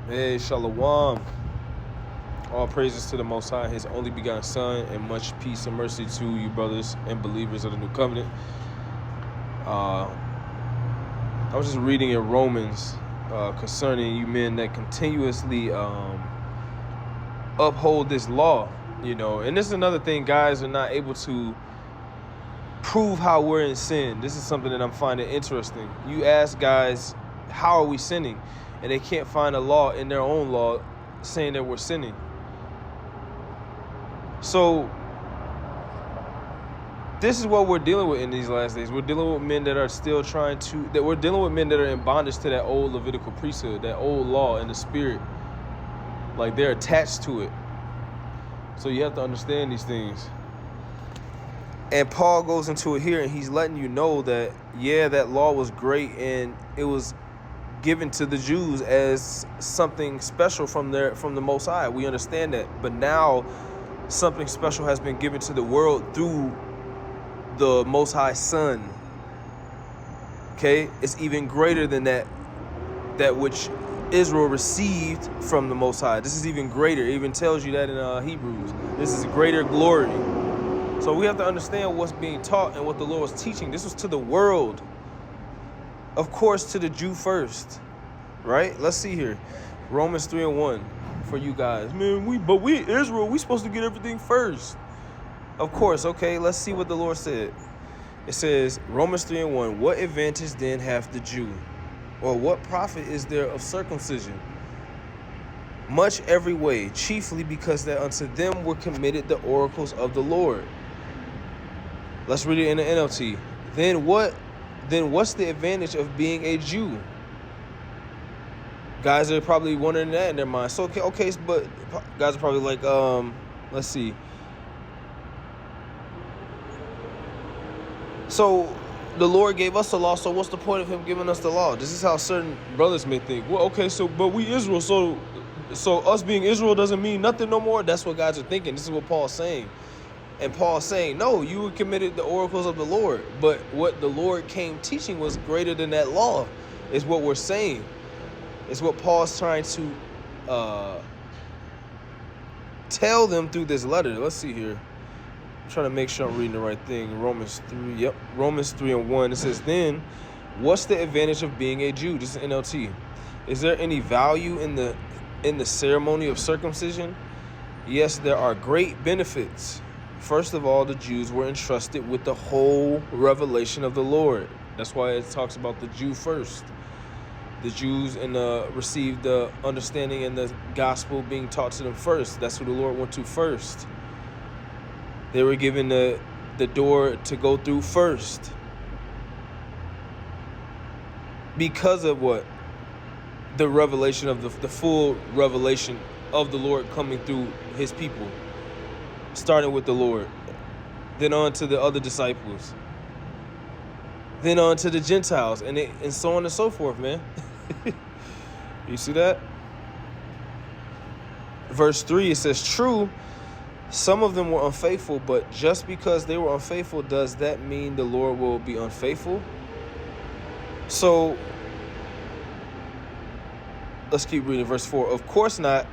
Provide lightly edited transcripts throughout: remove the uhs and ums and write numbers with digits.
Hey, Shalom. All praises to the Most High, His only begotten Son, and much peace and mercy to you, brothers and believers of the New Covenant. I was just reading in Romans concerning you men that continuously uphold this law, And this is another thing, guys are not able to prove how we're in sin. This is something that I'm finding interesting. You ask guys, how are we sinning? And they can't find a law in their own law saying that we're sinning. So this is what we're dealing with in these last days. We're dealing with men that are still we're dealing with men that are in bondage to that old Levitical priesthood, that old law in the spirit. Like they're attached to it. So you have to understand these things. And Paul goes into it here and he's letting you know that, yeah, that law was great and it was given to the Jews as something special from the Most High. We understand that. But now something special has been given to the world through the Most High Son. Okay? It's even greater than that which Israel received from the Most High. This is even greater. It even tells you that in Hebrews. This is greater glory. So we have to understand what's being taught and what the Lord was teaching. This was to the world. Of course, to the Jew first. Right? Let's see here. Romans 3:1 for you guys. Man, we Israel, we supposed to get everything first. Of course, okay, let's see what the Lord said. It says, Romans 3:1, what advantage then hath the Jew? Or what profit is there of circumcision? Much every way, chiefly because that unto them were committed the oracles of the Lord. Let's read it in the NLT. Then what's the advantage of being a Jew? Guys are probably wondering that in their mind. So okay, but guys are probably like, let's see. So the Lord gave us the law, so what's the point of him giving us the law? This is how certain brothers may think. Well, okay, but we Israel, so us being Israel doesn't mean nothing no more. That's what guys are thinking. This is what Paul's saying. And Paul's saying, no, you committed the oracles of the Lord. But what the Lord came teaching was greater than that law, is what we're saying. It's what Paul's trying to tell them through this letter. Let's see here. I'm trying to make sure I'm reading the right thing. Romans 3. Yep. Romans 3:1. It says, then, what's the advantage of being a Jew? This is NLT. Is there any value in the ceremony of circumcision? Yes, there are great benefits. First of all, the Jews were entrusted with the whole revelation of the Lord. That's why it talks about the Jew first. The Jews received the understanding and the gospel being taught to them first. That's who the Lord went to first. They were given the door to go through first. Because of what? The revelation of the full revelation of the Lord coming through his people. Starting with the Lord. Then on to the other disciples. Then on to the Gentiles. And so on and so forth, man. You see that? Verse 3, it says, true, some of them were unfaithful, but just because they were unfaithful, does that mean the Lord will be unfaithful? So, let's keep reading verse 4. Of course not.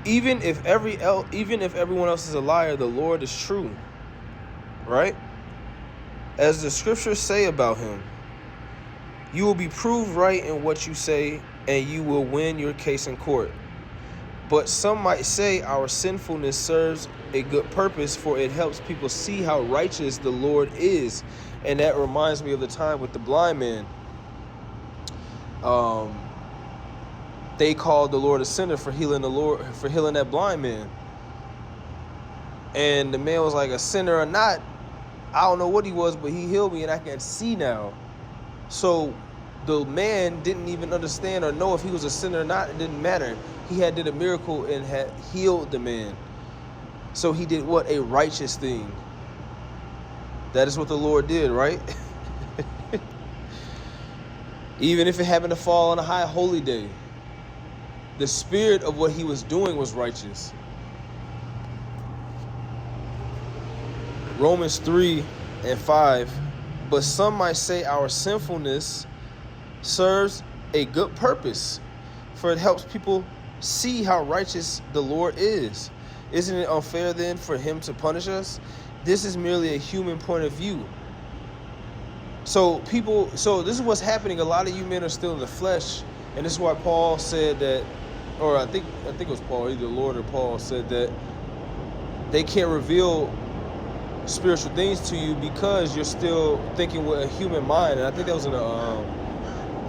Even if everyone else is a liar, the Lord is true. Right? As the scriptures say about him, you will be proved right in what you say, and you will win your case in court. But some might say our sinfulness serves a good purpose, for it helps people see how righteous the Lord is. And that reminds me of the time with the blind man. They called the Lord a sinner for healing that blind man. And the man was like, a sinner or not, I don't know what he was, but he healed me and I can see now. So the man didn't even understand or know if he was a sinner or not. It didn't matter. He had did a miracle and had healed the man. So he did what? A righteous thing. That is what the Lord did, right? Even if it happened to fall on a high holy day. The spirit of what he was doing was righteous. Romans 3:5. But some might say our sinfulness serves a good purpose, for it helps people See how righteous the Lord is. Isn't it unfair then for him to punish us? This is merely a human point of view. So this is what's happening. A lot of you men are still in the flesh, and this is why Paul said that, or I think it was Paul, either Lord or Paul said that they can't reveal spiritual things to you because you're still thinking with a human mind. And I think that was in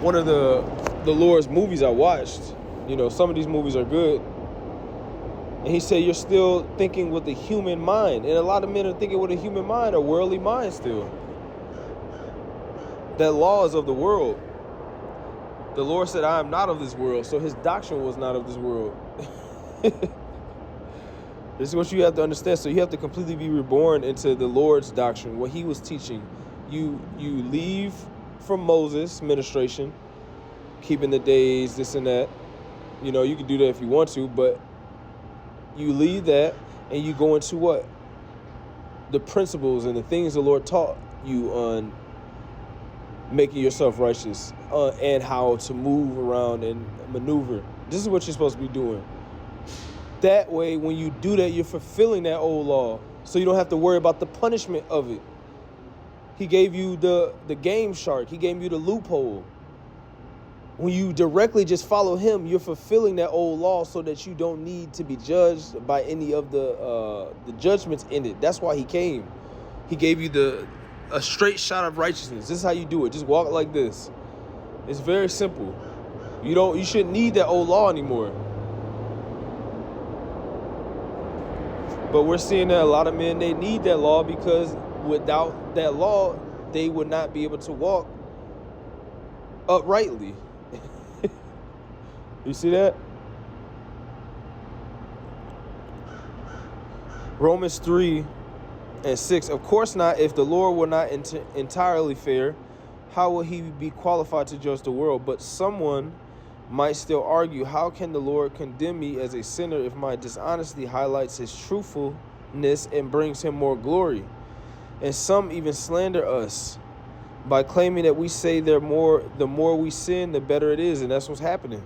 one of the Lord's movies I watched. You know, some of these movies are good. And he said you're still thinking with a human mind. And a lot of men are thinking with a human mind, a worldly mind still. That law is of the world. The Lord said, I am not of this world. So his doctrine was not of this world. This is what you have to understand. So you have to completely be reborn into the Lord's doctrine, what he was teaching. You leave from Moses' ministration, keeping the days, this and that. You know, you can do that if you want to, but you leave that and you go into what? The principles and the things the Lord taught you on making yourself righteous and how to move around and maneuver. This is what you're supposed to be doing. That way, when you do that, you're fulfilling that old law. So you don't have to worry about the punishment of it. He gave you the game shark. He gave you the loophole. When you directly just follow him, you're fulfilling that old law so that you don't need to be judged by any of the judgments in it. That's why he came. He gave you a straight shot of righteousness. This is how you do it. Just walk like this. It's very simple. You shouldn't need that old law anymore. But we're seeing that a lot of men, they need that law because without that law, they would not be able to walk uprightly. You see that? Romans 3:6. Of course not. If the Lord were not entirely fair, how will he be qualified to judge the world? But someone might still argue, how can the Lord condemn me as a sinner if my dishonesty highlights his truthfulness and brings him more glory? And some even slander us by claiming that we say the more we sin, the better it is. And that's what's happening.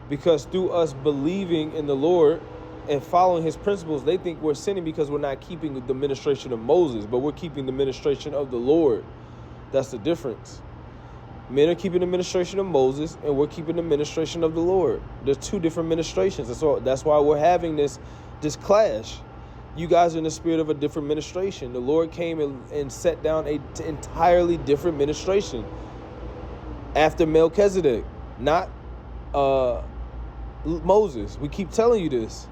Because through us believing in the Lord and following his principles, they think we're sinning because we're not keeping the ministration of Moses, but we're keeping the ministration of the Lord. That's the difference. Men are keeping the ministration of Moses, and we're keeping the ministration of the Lord. There's two different ministrations. That's why we're having this clash. You guys are in the spirit of a different ministration. The Lord came and set down an entirely different ministration after Melchizedek, not Moses. We keep telling you this.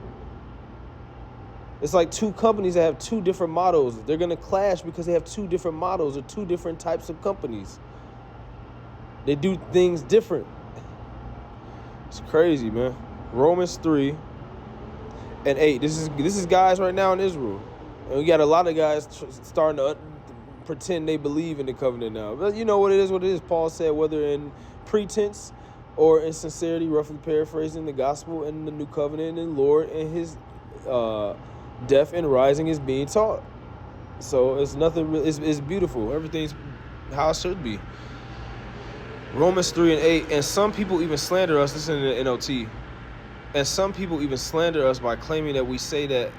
It's like two companies that have two different mottos. They're going to clash because they have two different mottos or two different types of companies. They do things different. It's crazy, man. Romans 3:8. This is guys right now in Israel. And we got a lot of guys starting to pretend they believe in the covenant now. But you know what it is. Paul said, whether in pretense or in sincerity, roughly paraphrasing, the gospel and the new covenant and Lord and his death and rising is being taught. So it's nothing. It's beautiful. Everything's how it should be. Romans 3:8. And some people even slander us. This is in the NLT. And some people even slander us by claiming that we say that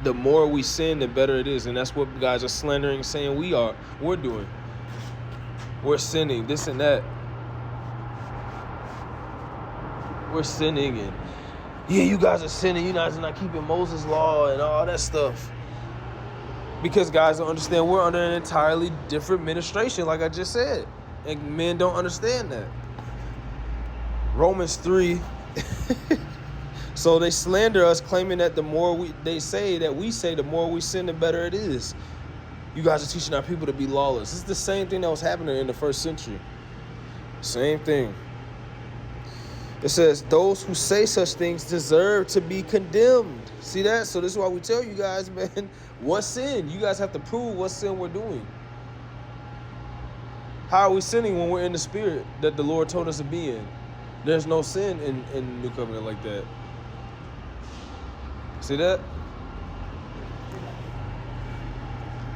the more we sin, the better it is. And that's what guys are slandering, saying we're doing. We're sinning, this and that. We're sinning, and yeah, you guys are sinning. You guys are not keeping Moses' law and all that stuff. Because guys don't understand we're under an entirely different ministration, like I just said. And men don't understand that. Romans 3. So they slander us, claiming that the more we say, the more we sin, the better it is. You guys are teaching our people to be lawless. It's the same thing that was happening in the first century. Same thing. It says, those who say such things deserve to be condemned. See that? So this is why we tell you guys, man, what sin? You guys have to prove what sin we're doing. How are we sinning when we're in the spirit that the Lord told us to be in? There's no sin in the new covenant like that. See that?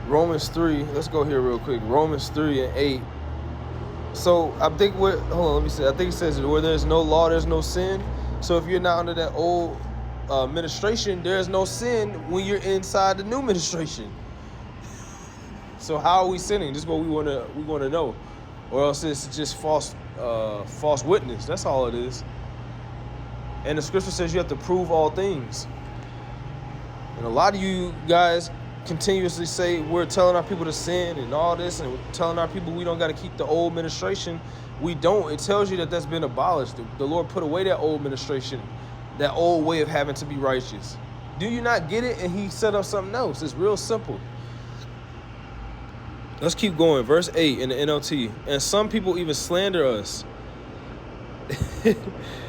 Romans 3. Let's go here real quick. Romans 3:8. So I think hold on, let me see. I think it says where there's no law, there's no sin. So if you're not under that old administration, there's no sin when you're inside the new administration. So how are we sinning? This is what we want to know, or else it's just false witness. That's all it is. And the scripture says you have to prove all things. And a lot of you guys continuously say we're telling our people to sin and all this, and we're telling our people we don't got to keep the old administration. We don't. It tells you that that's been abolished. The Lord put away that old administration, that old way of having to be righteous. Do you not get it? And he set up something else. It's real simple. Let's keep going. Verse 8 in the NLT. And some people even slander us.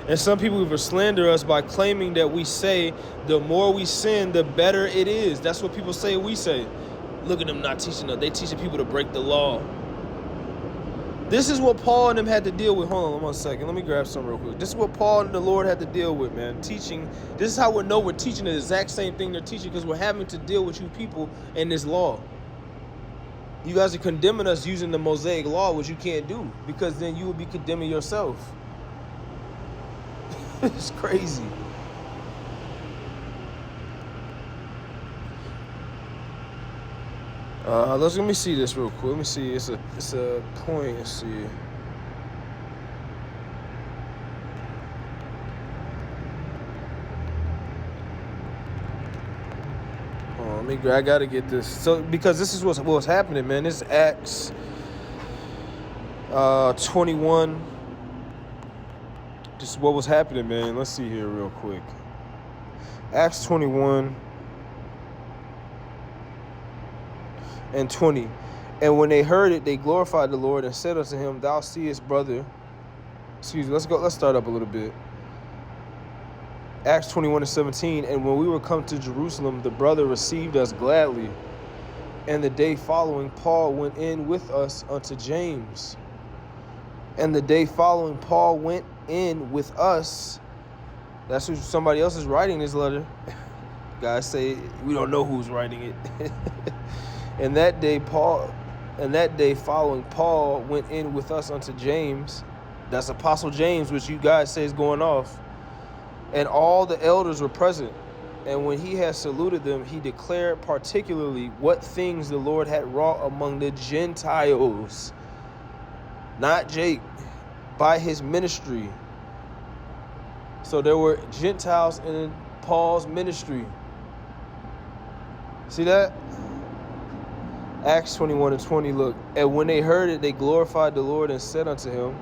And some people even slander us by claiming that we say the more we sin, the better it is. That's what people say we say. Look at them not teaching us. They teaching people to break the law. This is what Paul and them had to deal with. Hold on 1 second. Let me grab some real quick. This is what Paul and the Lord had to deal with, man. Teaching. This is how we know we're teaching the exact same thing they're teaching, because we're having to deal with you people in this law. You guys are condemning us using the Mosaic Law, which you can't do, because then you will be condemning yourself. It's crazy. Let me see this real quick. Let me see. It's a point. Let's see. I gotta get this. So because this is what's happening, man. This is Acts 21. This is what was happening, man. Let's see here real quick. Acts 21 and 20. And when they heard it, they glorified the Lord and said unto him, Thou seest, brother. Excuse me, let's start up a little bit. Acts 21 and 17. And when we were come to Jerusalem, the brother received us gladly. And the day following, Paul went in with us unto James. And the day following, Paul went in with us. That's who somebody else is writing this letter. Guys say we don't know who's writing it. And that day following, Paul went in with us unto James. That's Apostle James, which you guys say is going off. And all the elders were present. And when he had saluted them, he declared particularly what things the Lord had wrought among the Gentiles, not Jake, by his ministry. So there were Gentiles in Paul's ministry. See that? Acts 21 and 20, look. And when they heard it, they glorified the Lord and said unto him,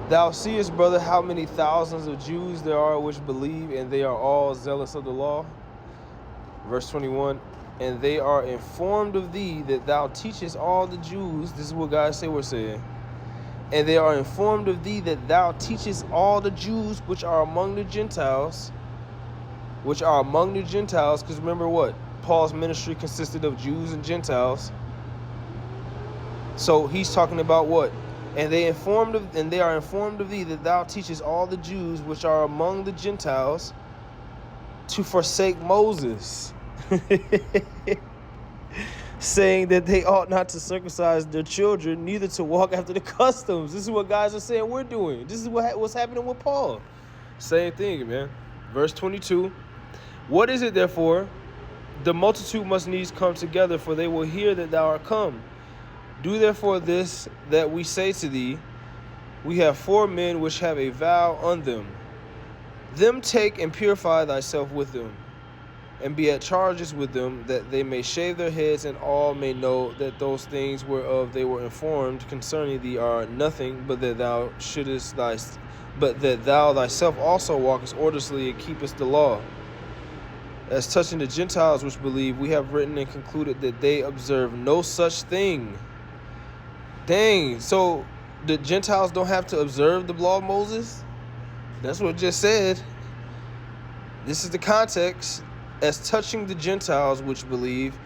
Thou seest, brother, how many thousands of Jews there are which believe, and they are all zealous of the law. Verse 21, and they are informed of thee that thou teachest all the Jews. This is what God say we're saying. And they are informed of thee that thou teachest all the Jews which are among the Gentiles. Because remember what? Paul's ministry consisted of Jews and Gentiles. So he's talking about what? And they are informed of thee that thou teachest all the Jews which are among the Gentiles to forsake Moses, saying that they ought not to circumcise their children, neither to walk after the customs. This is what guys are saying we're doing. This is what's happening with Paul. Same thing, man. Verse 22. What is it, therefore? The multitude must needs come together, for they will hear that thou art come. Do therefore this that we say to thee. We have 4 men which have a vow on them. Them take and purify thyself with them, and be at charges with them, that they may shave their heads, and all may know that those things whereof they were informed concerning thee are nothing, but that thou thyself also walkest orderly and keepest the law. As touching the Gentiles which believe, we have written and concluded that they observe no such thing. Dang, so the Gentiles don't have to observe the law of Moses? That's what it just said. This is the context. As touching the Gentiles which believe,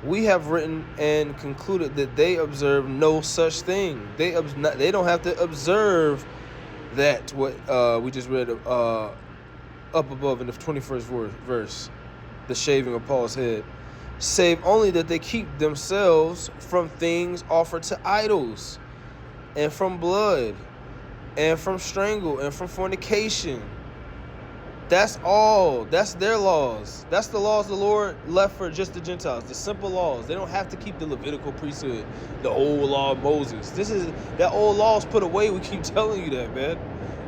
we have written and concluded that they observe no such thing. They don't have to observe that, what we just read up above in the 21st verse, the shaving of Paul's head, save only that they keep themselves from things offered to idols, and from blood, and from strangle, and from fornication. That's all. That's their laws. That's the laws the Lord left for just the Gentiles. The simple laws. They don't have to keep the Levitical priesthood, the old law of Moses. That old law is put away. We keep telling you that, man.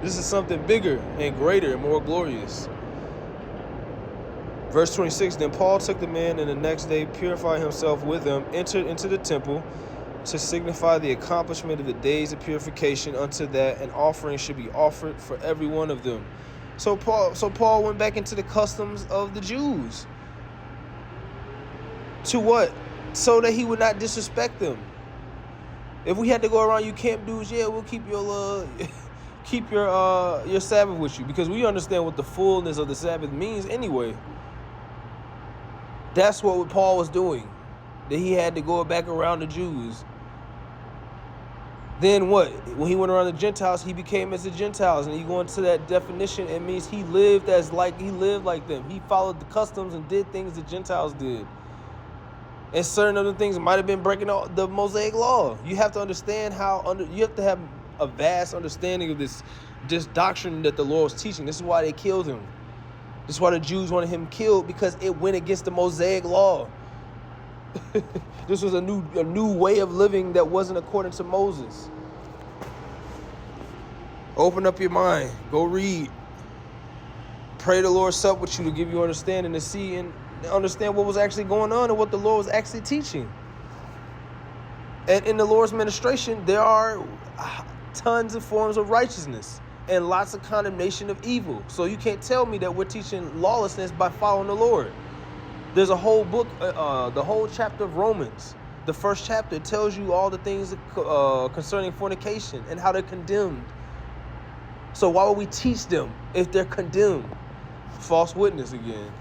This is something bigger and greater and more glorious. Verse 26, then Paul took the men, and the next day purified himself with them, entered into the temple to signify the accomplishment of the days of purification, unto that an offering should be offered for every one of them. So Paul went back into the customs of the Jews. To what? So that he would not disrespect them. If we had to go around, you camp dudes, yeah, we'll keep your Sabbath with you, because we understand what the fullness of the Sabbath means anyway. That's what Paul was doing. That he had to go back around the Jews. Then what? When he went around the Gentiles, he became as the Gentiles. And you go into that definition, it means he lived like them. He followed the customs and did things the Gentiles did. And certain other things might have been breaking the Mosaic Law. You have to understand you have to have a vast understanding of this doctrine that the Lord was teaching. This is why they killed him. This is why the Jews wanted him killed, because it went against the Mosaic Law. This was a new way of living that wasn't according to Moses. Open up your mind. Go read. Pray the Lord sup with you to give you understanding, to see and understand what was actually going on and what the Lord was actually teaching. And in the Lord's ministration, there are tons of forms of righteousness and lots of condemnation of evil. So you can't tell me that we're teaching lawlessness by following the Lord. There's a whole book, the whole chapter of Romans. The first chapter tells you all the things concerning fornication and how they're condemned. So why would we teach them if they're condemned? False witness again.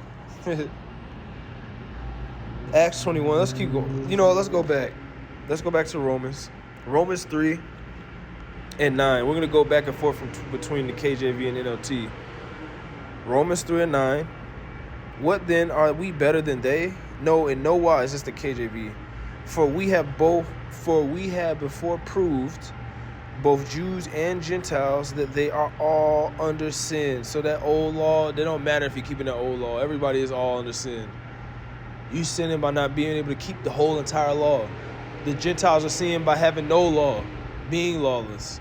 Acts 21. Let's keep going. Let's go back. Let's go back to Romans. Romans 3 and 9. We're going to go back and forth between the KJV and NLT. Romans 3 and 9. What then, are we better than they? No, in no wise. It's the KJV. For we have before proved, both Jews and Gentiles, that they are all under sin. So that old law, they don't matter if you're keeping that old law. Everybody is all under sin. You sinning by not being able to keep the whole entire law. The Gentiles are sinning by having no law, being lawless.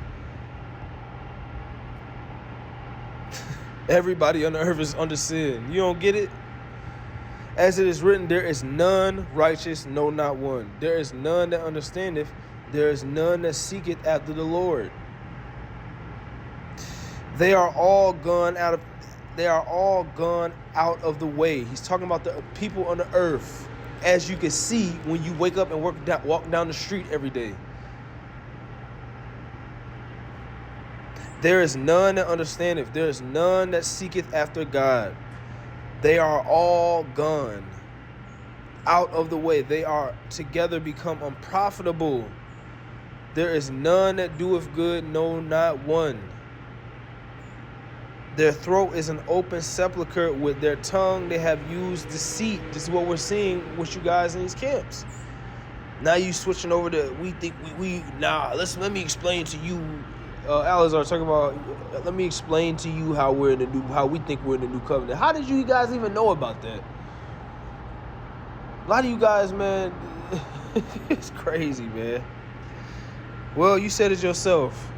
Everybody on the earth is under sin. You don't get it? As it is written, there is none righteous, no, not one. There is none that understandeth. There is none that seeketh after the Lord. They are all gone out of the way. He's talking about the people on the earth, as you can see when you wake up and walk down the street every day. There is none that understandeth. There is none that seeketh after God. They are all gone out of the way. They are together become unprofitable. There is none that doeth good, no, not one. Their throat is an open sepulchre. With their tongue they have used deceit. This is what we're seeing with you guys in these camps. Now you switching over to let me explain to you. Alizar talking about, let me explain to you how we think we're in the new covenant. How did you guys even know about that? A lot of you guys, man, it's crazy, man. Well, you said it yourself.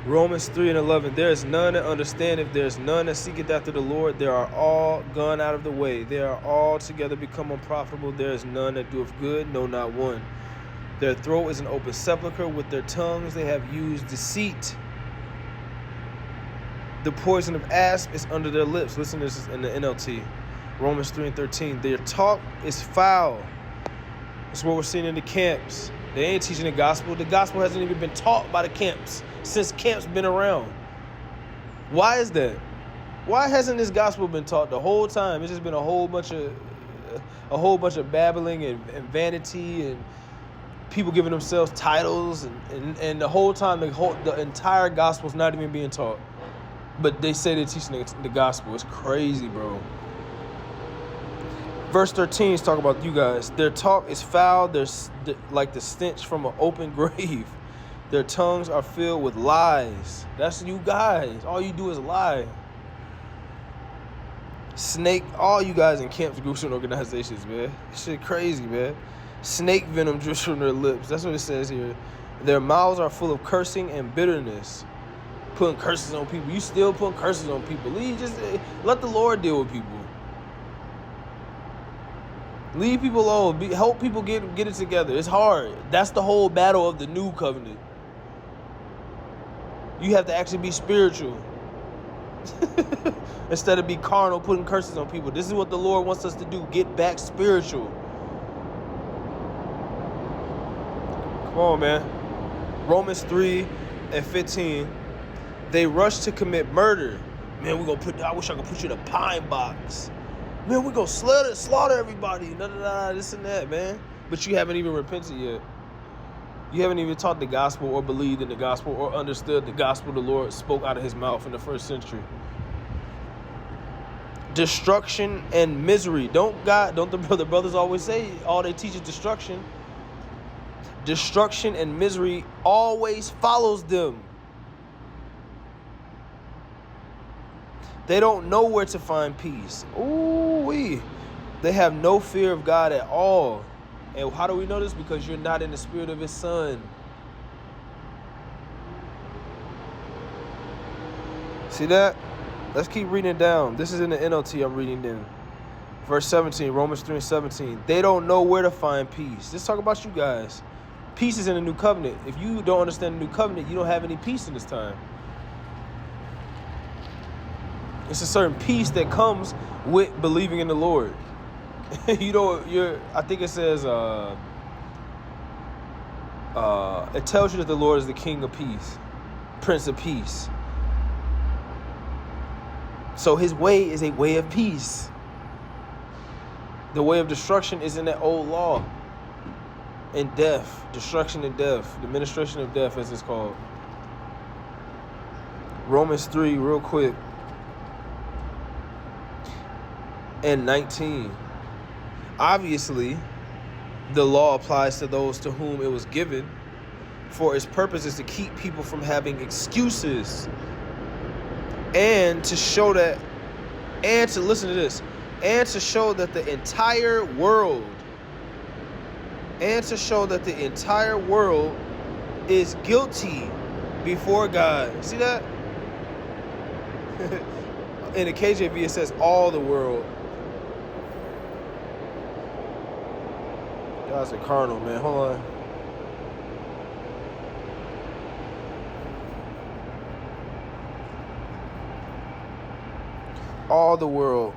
Romans 3 and 11. There is none that understandeth. There is none that seeketh after the Lord. They are all gone out of the way. They are all together become unprofitable. There is none that doeth good, no, not one. Their throat is an open sepulchre. With their tongues they have used deceit. The poison of asp is under their lips. Listen to this in the NLT. Romans 3 and 13. Their talk is foul. That's what we're seeing in the camps. They ain't teaching the gospel. The gospel hasn't even been taught by the camps since camps been around. Why is that? Why hasn't this gospel been taught the whole time? It's just been a whole bunch of babbling and vanity and people giving themselves titles and the whole time the entire gospel is not even being taught. But they say they're teaching the gospel. It's crazy, bro. Verse 13 is talking about you guys. Their talk is foul. They're like the stench from an open grave. Their tongues are filled with lies. That's you guys. All you do is lie. Snake, all you guys in camps, groups, and organizations, man. This shit crazy, man. Snake venom drips from their lips. That's what it says here. Their mouths are full of cursing and bitterness. Putting curses on people. You still putting curses on people. Just let the Lord deal with people. Leave people alone. Help people get it together. It's hard. That's the whole battle of the new covenant. You have to actually be spiritual. Instead of be carnal, putting curses on people. This is what the Lord wants us to do. Get back spiritual. Come on, man. Romans 3:15. They rush to commit murder. Man, I wish I could put you in a pine box. Man, we're going to slaughter everybody. This and that, man. But you haven't even repented yet. You haven't even taught the gospel or believed in the gospel or understood the gospel the Lord spoke out of his mouth in the first century. Destruction and misery. Don't the brothers always say all they teach is destruction? Destruction and misery always follows them. They don't know where to find peace. Ooh-wee. They have no fear of God at all. And how do we know this? Because you're not in the spirit of his son. See that? Let's keep reading it down. This is in the NLT I'm reading in. Verse 17, Romans 3:17. They don't know where to find peace. Let's talk about you guys. Peace is in the new covenant. If you don't understand the new covenant, you don't have any peace in this time. It's a certain peace that comes with believing in the Lord. I think it says, it tells you that the Lord is the King of peace, Prince of peace. So his way is a way of peace. The way of destruction is in that old law. And death, destruction and death, the ministration of death as it's called. Romans 3, real quick. And 19. Obviously, the law applies to those to whom it was given, for its purpose is to keep people from having excuses and to show that, and to listen to this, and to show that the entire world, is guilty before God. See that? In the KJV, it says all the world. Guys are carnal, man. Hold on. All the world.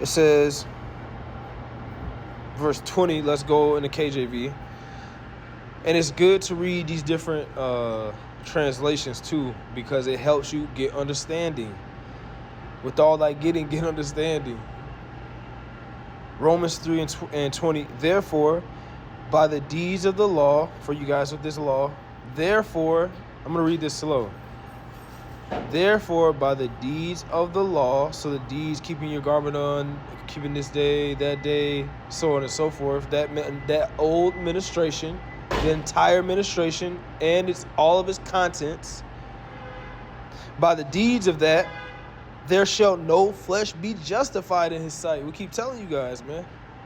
It says, verse 20, let's go in the KJV. And it's good to read these different translations too, because it helps you get understanding. With all that get understanding. Romans 3 and 20. Therefore, by the deeds of the law, for you guys with this law, therefore, I'm going to read this slow. Therefore, by the deeds of the law, so the deeds, keeping your garment on, keeping this day, that day, so on and so forth, that old ministration, the entire ministration, and all of its contents, by the deeds of that, there shall no flesh be justified in his sight. We keep telling you guys, man.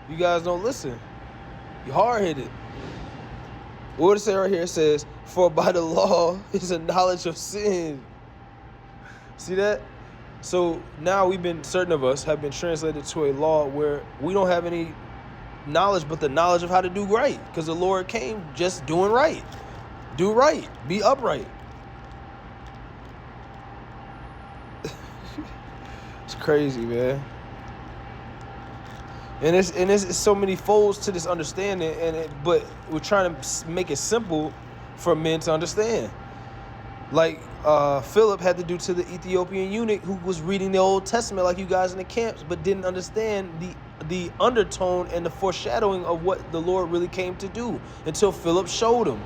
You guys don't listen. You hard-headed. What does it say right here? It says, for by the law is a knowledge of sin. See that? So now certain of us have been translated to a law where we don't have any knowledge but the knowledge of how to do right. Because the Lord came just doing right. Do right. Be upright. It's crazy, man. And it's so many folds to this understanding, but we're trying to make it simple for men to understand. Like Philip had to do to the Ethiopian eunuch who was reading the Old Testament like you guys in the camps, but didn't understand the undertone and the foreshadowing of what the Lord really came to do until Philip showed him.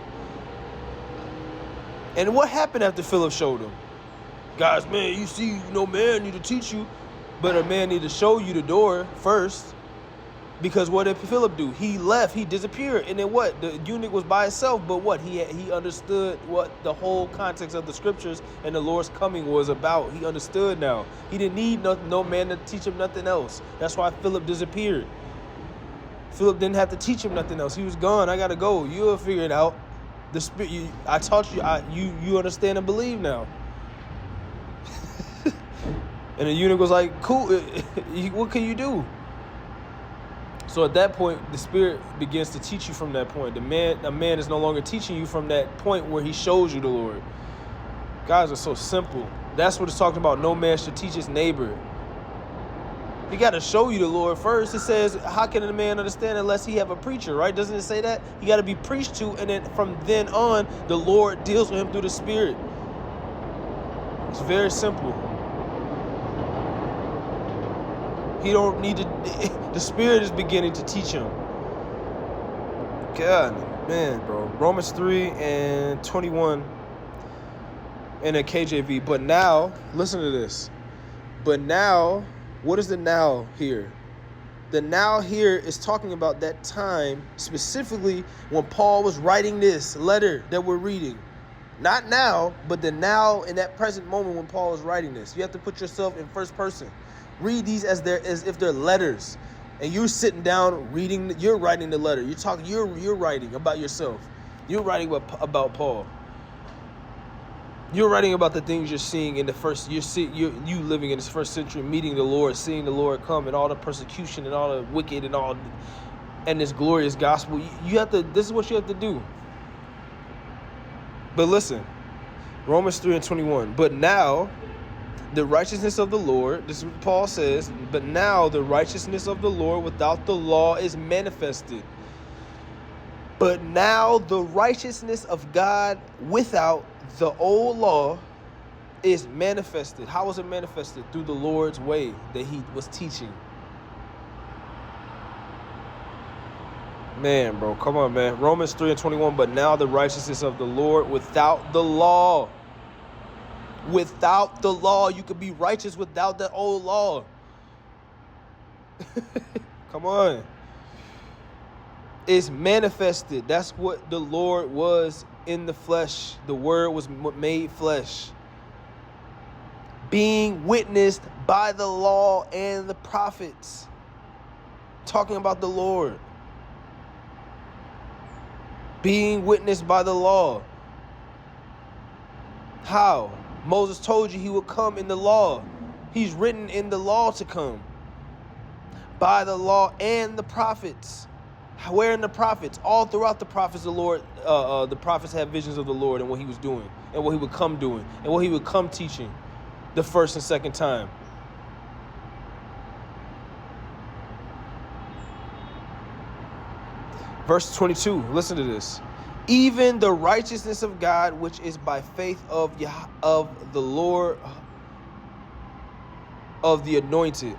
And what happened after Philip showed him? Guys, man, you see, man need to teach you, but a man need to show you the door first. Because what did Philip do? He left, he disappeared, and then what? The eunuch was by himself, but what? He understood what the whole context of the scriptures and the Lord's coming was about. He understood now. He didn't need no man to teach him nothing else. That's why Philip disappeared. Philip didn't have to teach him nothing else. He was gone. I gotta go. You'll figure it out. The spirit. I taught you. You understand and believe now. And the eunuch was like, "Cool. What can you do?" So at that point, the Spirit begins to teach you from that point. A man is no longer teaching you from that point where he shows you the Lord. Guys are so simple. That's what it's talking about. No man should teach his neighbor. He got to show you the Lord first. It says, how can a man understand unless he have a preacher, right? Doesn't it say that? You got to be preached to, and then from then on, the Lord deals with him through the Spirit. It's very simple. He don't need to. The Spirit is beginning to teach him. God, man, bro. Romans 3:21 in the KJV. But now, listen to this. But now, what is the now here? The now here is talking about that time, specifically when Paul was writing this letter that we're reading. Not now, but the now in that present moment when Paul was writing this. You have to put yourself in first person. Read these as if they're letters, and you're sitting down reading. You're writing the letter. You're talking. You're writing about yourself. You're writing about Paul. You're writing about the things you're seeing in the first. You living in this first century, meeting the Lord, seeing the Lord come, and all the persecution and all the wicked and this glorious gospel. You have to. This is what you have to do. But listen, Romans 3:21. But now, the righteousness of the Lord, this is what Paul says, but now the righteousness of the Lord without the law is manifested. But now the righteousness of God without the old law is manifested. How was it manifested? Through the Lord's way that he was teaching. Man, bro, come on, man. Romans 3:21, but now the righteousness of the Lord without the law. Without the law, you could be righteous without the old law. Come on. It's manifested. That's what the Lord was in the flesh. The word was made flesh. Being witnessed by the law and the prophets. Talking about the Lord. Being witnessed by the law. How? Moses told you he would come in the law. He's written in the law to come. By the law and the prophets. Where in the prophets? All throughout the prophets, the prophets had visions of the Lord and what he was doing and what he would come doing and what he would come teaching the first and second time. Verse 22, listen to this. Even the righteousness of God, which is by faith of the Lord, of the anointed.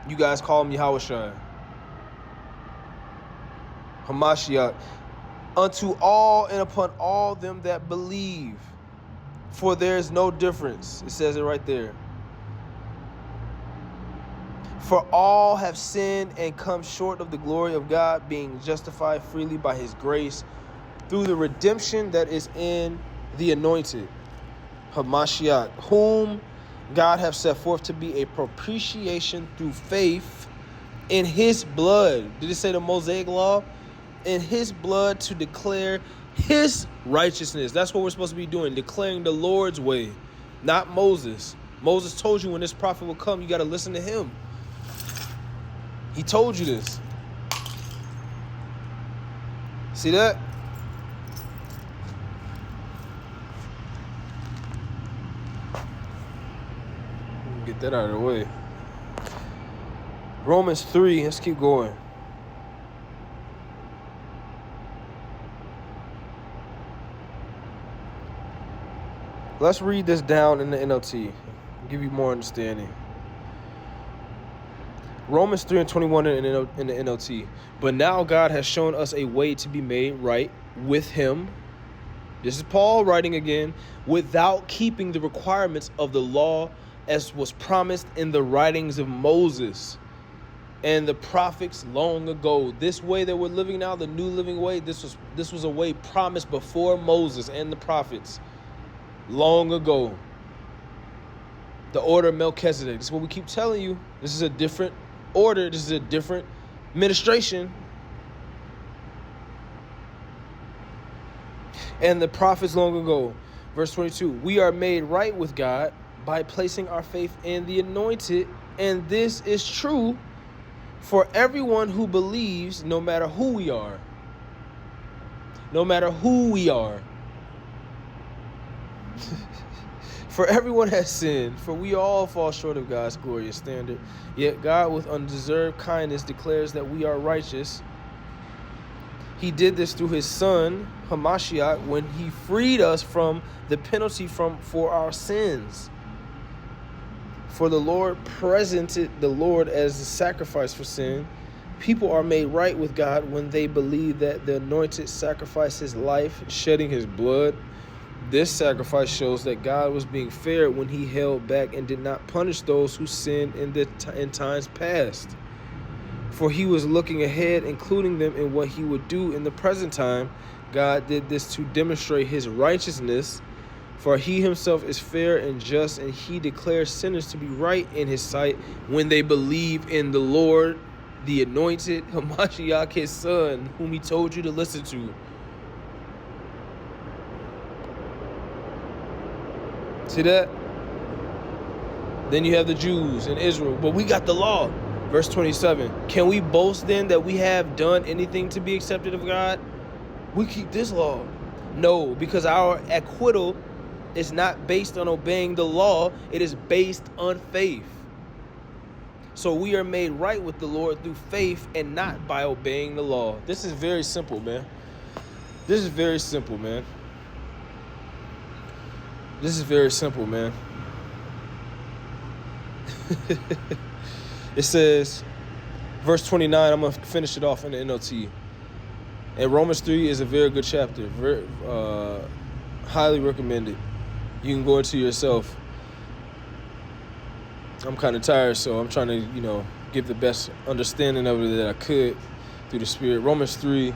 You guys call him Yahushua. Hamashiach. Unto all and upon all them that believe. For there is no difference. It says it right there. For all have sinned and come short of the glory of God, being justified freely by his grace through the redemption that is in the anointed, Hamashiach, whom God hath set forth to be a propitiation through faith in his blood. Did it say the Mosaic Law? In his blood, to declare his righteousness. That's what we're supposed to be doing, declaring the Lord's way, not Moses. Moses told you when this prophet will come, you got to listen to him. He told you this. See that? Get that out of the way. Romans 3, let's keep going. Let's read this down in the NLT. Give you more understanding. Romans 3:21 in the NLT. But now God has shown us a way to be made right with him. This is Paul writing again. Without keeping the requirements of the law, as was promised in the writings of Moses. and the prophets long ago. This way that we're living now, the new living way, this was a way promised before Moses and the prophets long ago. The order of Melchizedek. This is what we keep telling you. This is a different order. This is a different administration. And the prophets long ago. Verse 22. We are made right with God by placing our faith in the Anointed. And this is true for everyone who believes, no matter who we are. No matter who we are. For everyone has sinned, for we all fall short of God's glorious standard. Yet God, with undeserved kindness, declares that we are righteous. He did this through his Son, Hamashiach, when he freed us from the penalty for our sins. For the Lord presented the Lord as the sacrifice for sin. People are made right with God when they believe that the Anointed sacrificed his life, shedding his blood. This sacrifice shows that God was being fair when he held back and did not punish those who sinned in times past. For he was looking ahead, including them in what he would do in the present time. God did this to demonstrate his righteousness, for he himself is fair and just, and he declares sinners to be right in his sight when they believe in the Lord, the Anointed, Hamashiach, his Son, whom he told you to listen to. See that? Then you have the Jews in Israel. But we got the law. Verse 27. Can we boast then that we have done anything to be accepted of God? We keep this law. No, because our acquittal is not based on obeying the law. It is based on faith. So we are made right with the Lord through faith and not by obeying the law. This is very simple, man. This is very simple, man. This is very simple, man. It says, verse 29, I'm going to finish it off in the NLT. And Romans 3 is a very good chapter. Very, highly recommended. You can go into yourself. I'm kind of tired, so I'm trying to, give the best understanding of it that I could through the Spirit. Romans 3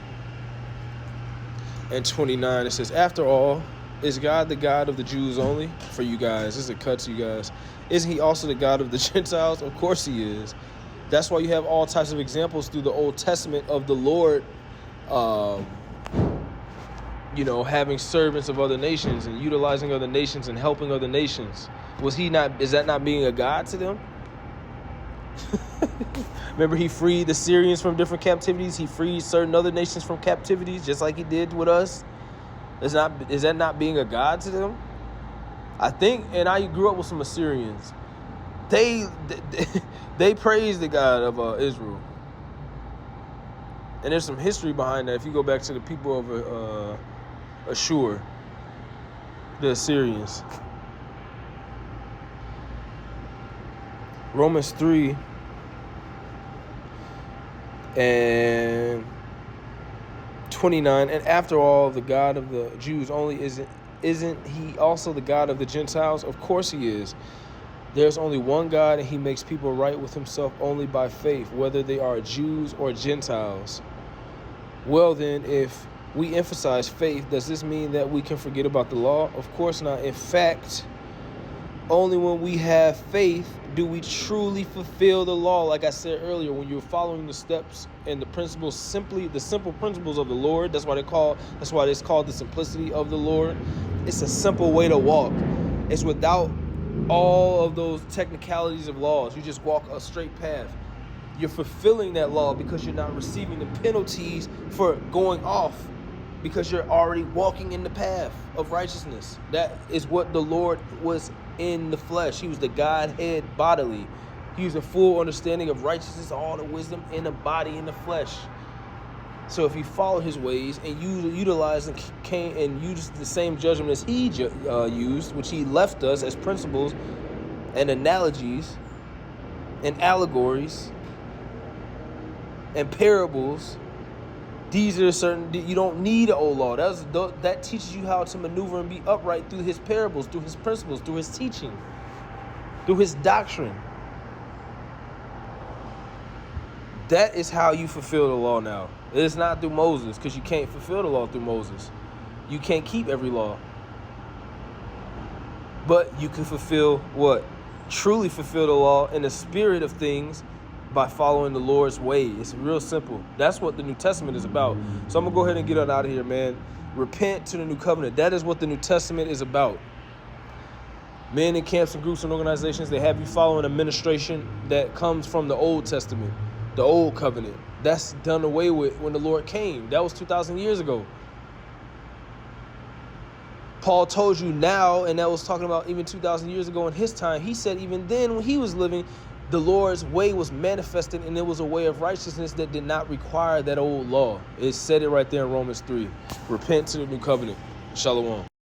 and 29, it says, after all, is God the God of the Jews only? For you guys, this is a cut to you guys. Isn't he also the God of the Gentiles? Of course he is. That's why you have all types of examples through the Old Testament of the Lord, having servants of other nations and utilizing other nations and helping other nations. Is that not being a God to them? Remember, he freed the Syrians from different captivities. He freed certain other nations from captivities, just like he did with us. Is that not being a God to them? I think, and I grew up with some Assyrians. They praise the God of Israel. And there's some history behind that. If you go back to the people of Ashur, the Assyrians. Romans 3 and 29, and after all, the God of the Jews only isn't he also the God of the Gentiles? Of course he is. There's only one God, and he makes people right with himself only by faith, whether they are Jews or Gentiles. Well then, if we emphasize faith, does this mean that we can forget about the law? Of course not. In fact, only when we have faith do we truly fulfill the law. Like I said earlier, when you're following the steps and the principles, the simple principles of the Lord, that's why it's called the simplicity of the Lord. It's a simple way to walk. It's without all of those technicalities of laws. You just walk a straight path. You're fulfilling that law because you're not receiving the penalties for going off, because you're already walking in the path of righteousness. That is what the Lord was in the flesh. He was the Godhead bodily. He was a full understanding of righteousness, all the wisdom in the body, in the flesh. So if you follow his ways and you utilize and came and used the same judgment as he used, which he left us as principles and analogies and allegories and parables, these are certain. You don't need an old law. That teaches you how to maneuver and be upright through his parables, through his principles, through his teaching, through his doctrine. That is how you fulfill the law now. It's not through Moses, because you can't fulfill the law through Moses. You can't keep every law. But you can fulfill what? Truly fulfill the law in the spirit of things by following the Lord's way. It's real simple. That's what the New Testament is about. So I'm going to go ahead and get on out of here, man. Repent to the new covenant. That is what the New Testament is about. Men in camps and groups and organizations, they have you following administration that comes from the Old Testament, the Old Covenant. That's done away with when the Lord came. That was 2,000 years ago. Paul told you now, and that was talking about even 2,000 years ago in his time. He said even then when he was living, the Lord's way was manifested, and it was a way of righteousness that did not require that old law. It said it right there in Romans 3. Repent to the new covenant. Shalom.